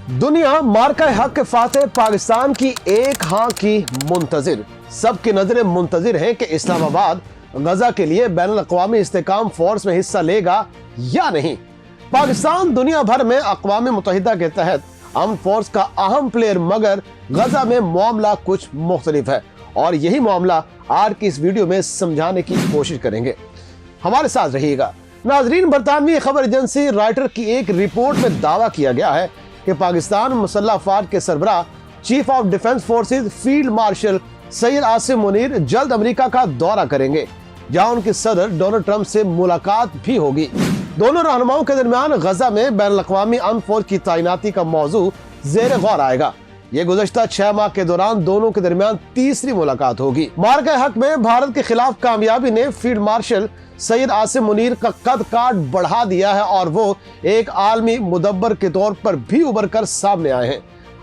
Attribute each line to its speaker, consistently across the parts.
Speaker 1: दुनिया मार्का हक के फातेह पाकिस्तान की एक हाँ की मुंतजिर। सबकी नजरें मुंतजिर हैं कि इस्लामाबाद गजा के लिए बैनुल-अक़वामी इस्तेहकाम फोर्स में हिस्सा लेगा या नहीं। पाकिस्तान दुनिया भर में अक़वाम मुत्तहिदा के तहत अमन फोर्स का अहम प्लेयर, मगर गजा में मामला कुछ मुख्तलिफ है और यही मामला आज की इस वीडियो में समझाने की कोशिश करेंगे। हमारे साथ रहिएगा। नाजरीन, बरतानवी खबर एजेंसी रॉयटर्स की एक रिपोर्ट में दावा किया गया है कि पाकिस्तान मुसल्लह अफ़वाज के सरबराह chief of defence forces field marshal Syed Asim Munir जल्द अमेरिका का दौरा करेंगे, जहां उनके सदर डोनाल्ड ट्रंप से मुलाकात भी होगी। दोनों रहनुमाओं के दरमियान गजा में बैनुल-अक़वामी अमन फौज की तैनाती का मौजू ज़ेर गौर आएगा। ये गुज़श्ता 6 माह के दौरान दोनों के दरमियान तीसरी मुलाकात होगी। मार्का हक में भारत के खिलाफ कामयाबी ने फील्ड मार्शल सैयद आसिम मुनीर का कद काट बढ़ा दिया है और वो एक आलमी मुदब्बर के तौर पर भी उभर कर सामने आए हैं।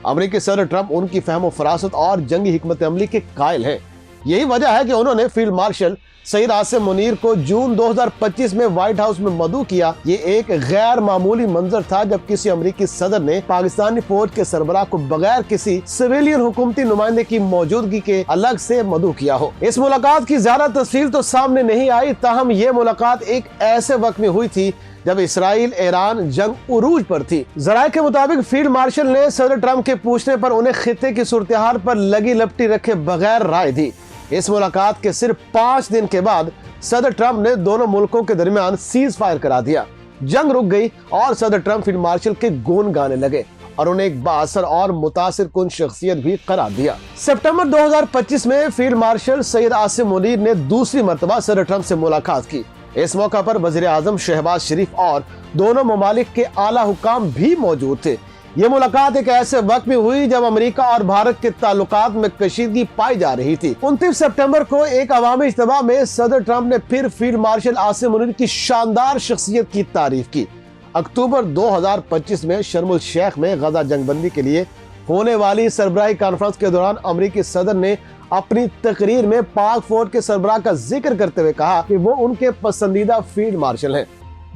Speaker 1: अमेरिकी सदर ट्रंप उनकी फहम फरासत और जंगी हिकमत अमली के कायल हैं। यही वजह है कि उन्होंने फील्ड मार्शल सैयद आसिम मुनीर को जून 2025 में व्हाइट हाउस में मदऊ किया। ये एक गैर मामूली मंजर था जब किसी अमेरिकी सदर ने पाकिस्तानी फौज के सरबराह को बगैर किसी सिविलियन हुकूमती नुमाइंदे की मौजूदगी के अलग से मदऊ किया हो। इस मुलाकात की ज्यादा तफसील तो सामने नहीं आई, ताहम ये मुलाकात एक ऐसे वक्त में हुई थी जब इसराइल ईरान जंग उरूज पर थी। ज़राए के मुताबिक फील्ड मार्शल ने सदर ट्रंप के पूछने पर उन्हें खित्ते की सूरत-ए-हाल पर लगी लपटी रखे बगैर राय दी। इस मुलाकात के सिर्फ 5 दिन के बाद सदर ट्रंप ने दोनों मुल्कों के दरमियान सीज फायर करा दिया। जंग रुक गई और सदर ट्रंप फील्ड मार्शल के गुण गाने लगे और उन्हें एक बाअसर और मुतासिर कुन शख्सियत भी करार दिया। सितंबर 2025 में फील्ड मार्शल सैयद आसिम मुनीर ने दूसरी मर्तबा सदर ट्रंप से मुलाकात की। इस मौका पर वज़ीर आज़म शहबाज शरीफ और दोनों ममालिक के आला हुकाम भी मौजूद थे। ये मुलाकात एक ऐसे वक्त में हुई जब अमेरिका और भारत के ताल्लुकात में कशीदगी पाई जा रही थी। 29 सितंबर को एक अवामी इज्तिमा में सदर ट्रंप ने फिर फील्ड मार्शल आसिम मुनीर की शानदार शख्सियत की तारीफ की। अक्टूबर 2025 में शर्म उल शेख में गजा जंगबंदी के लिए होने वाली सरबराही कॉन्फ्रेंस के दौरान अमेरिकी सदर ने अपनी तकरीर में पाक फौज के सरबराह का जिक्र करते हुए कहा कि वो उनके पसंदीदा फील्ड मार्शल हैं।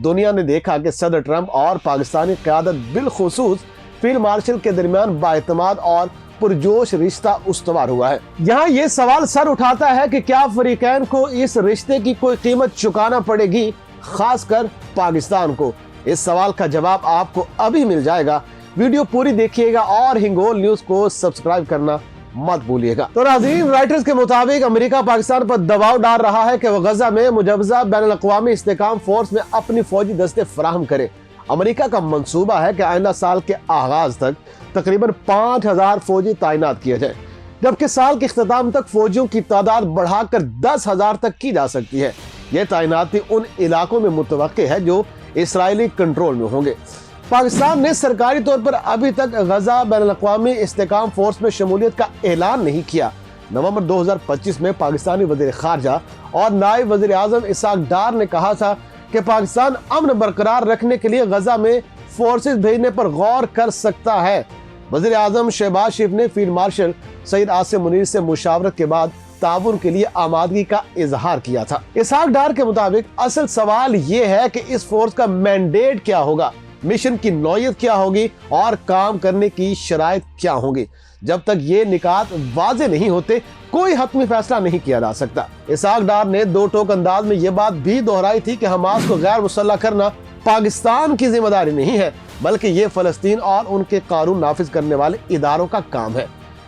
Speaker 1: दुनिया ने देखा कि सदर ट्रंप और पाकिस्तानी क़यादत बिलखुसूस फील्ड मार्शल के दरमियान बाएतमाद और पुरजोश रिश्ता उस्तवार हुआ है। यहाँ ये सवाल सर उठाता है कि क्या फरीकैन को इस रिश्ते की कोई कीमत चुकाना पड़ेगी, खासकर पाकिस्तान को। इस सवाल का जवाब आपको अभी मिल जाएगा। वीडियो पूरी देखिएगा और हिंगोल न्यूज को सब्सक्राइब करना मत भूलिएगा। तो नाज़रीन, रॉयटर्स के मुताबिक अमेरिका पाकिस्तान पर दबाव डाल रहा है कि वह गजा में मुजव्वज़ा बैनुल-अक़वामी इस्तेहकाम फोर्स में अपनी फौजी दस्ते फराहम करे। अमेरिका का मंसूबा है कि आइंदा साल के आगाज तक तकरीबन 5000 फौजी तैनात किए जाए, जबकि साल के इख्तिताम तक फौजियों की तादाद बढ़ाकर 10,000 तक की जा सकती है। यह तैनाती उन इलाकों में मुतवक्के है जो इसराइली कंट्रोल में होंगे। पाकिस्तान ने सरकारी तौर पर अभी तक गजा बैनुल-अक़वामी इस्तेहकाम फोर्स में शमूलियत का ऐलान नहीं किया। नवंबर 2025 में पाकिस्तानी वज़ीर ख़ारजा और नायब वज़ीर आज़म इसहाक डार ने कहा था कि पाकिस्तान अमन बरकरार रखने के लिए गजा में फोर्सेस भेजने पर गौर कर सकता है। वज़ीर आज़म शहबाज शरीफ ने फील्ड मार्शल सैयद आसिम मुनीर से मुशावरत के बाद ताउन के लिए आमादगी का इजहार किया था। इसहाक डार के मुताबिक असल सवाल ये है कि इस फोर्स का मैंडेट क्या होगा, मिशन की नौयत क्या होगी और काम करने की शराइत क्या होंगी। जब तक ये निकात वाज़े नहीं होते कोई हतमी फैसला नहीं किया जा सकता। इसहाक डार ने दो टोक अंदाज में ये बात भी दोहराई थी कि हमास को गैर मुसल्लह करना पाकिस्तान की जिम्मेदारी नहीं है, बल्कि ये फलस्तीन और उनके कानून नाफिज करने वाले इदारों का काम है।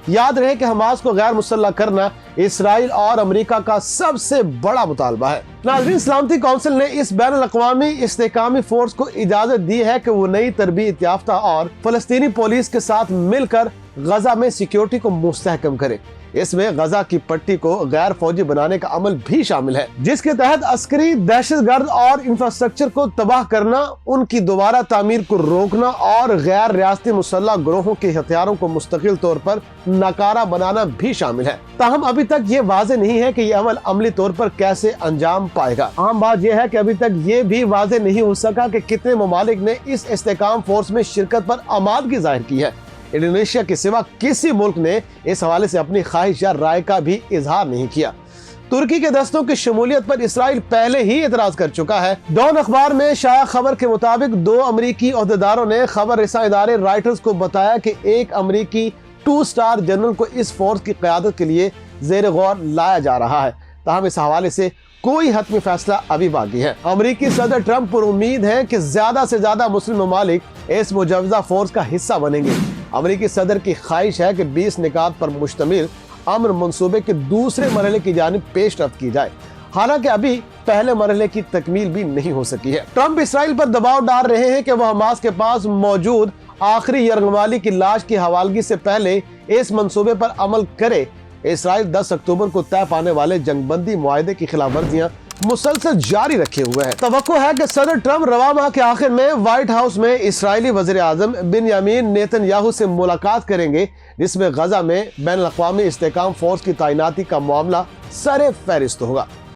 Speaker 1: याद रहे कि हमास को गैर मुसल्लह करना इसराइल और अमेरिका का सबसे बड़ा मुतालबा है। नाज़रीन, सलामती कौंसिल ने इस बैनुल-अक़वामी इस्तेहकामी फोर्स को इजाजत दी है कि वो नई तरबियत याफ्ता और फलस्तीनी पुलिस के साथ मिलकर गजा में सिक्योरिटी को मुस्तहकम करे। इसमें गजा की पट्टी को गैर फौजी बनाने का अमल भी शामिल है, जिसके तहत अस्करी, दहशतगर्द और इंफ्रास्ट्रक्चर को तबाह करना, उनकी दोबारा तामीर को रोकना और गैर रियासती मुसल्लह ग्रोहों के हथियारों को मुस्तकिल तौर पर नाकारा बनाना भी शामिल है। ताहम अभी तक ये वाज़े नहीं है कि ये अमल अमली तौर पर कैसे अंजाम पाएगा। आम बात यह है कि अभी तक ये भी वाज़े नहीं हो सका कि कितने ममालिक ने इस इस्तेहकाम फोर्स में शिरकत पर आमादगी जाहिर की है। इंडोनेशिया के सिवा किसी मुल्क ने इस हवाले से अपनी ख्वाहिश या राय का भी इजहार नहीं किया। ترکی کے دستوں کی شمولیت پر اسرائیل پہلے ہی اعتراض کر چکا ہے۔ ڈان اخبار میں شائع خبر کے مطابق 2 امریکی عہدیداروں نے خبر رساں ادارے رائٹرز کو بتایا کہ ایک امریکی 2 اسٹار جنرل کو اس فورس کی قیادت کے لیے زیر غور لایا جا رہا ہے، تاہم اس حوالے سے کوئی حتمی فیصلہ ابھی باقی ہے۔ امریکی صدر ٹرمپ پر امید ہے کہ زیادہ سے زیادہ مسلم ممالک اس مجوزہ فورس کا حصہ بنیں گے۔ امریکی صدر کی خواہش ہے کہ 20 نکات پر مشتمل امن منصوبے کے دوسرے مرحلے کی جانب پیش رفت کی جائے، حالانکہ ابھی پہلے مرحلے کی تکمیل بھی نہیں ہو سکی ہے۔ ٹرمپ اسرائیل پر دباؤ ڈال رہے ہیں کہ وہ حماس کے پاس موجود آخری یرغمالی کی لاش کی حوالگی سے پہلے اس منصوبے پر عمل کرے۔ اسرائیل 10 اکتوبر کو طے پانے والے جنگ بندی معاہدے کی خلاف ورزیاں مسلسل جاری رکھے ہوئے ہیں۔ توقع ہے کہ صدر ٹرمپ رواں ماہ کے آخر میں وائٹ ہاؤس میں اسرائیلی وزیر اعظم بنیامین نیتن یاہو سے ملاقات کریں گے، جس میں غزہ میں بین الاقوامی استحکام فورس کی تعیناتی کا معاملہ سر فہرست ہوگا۔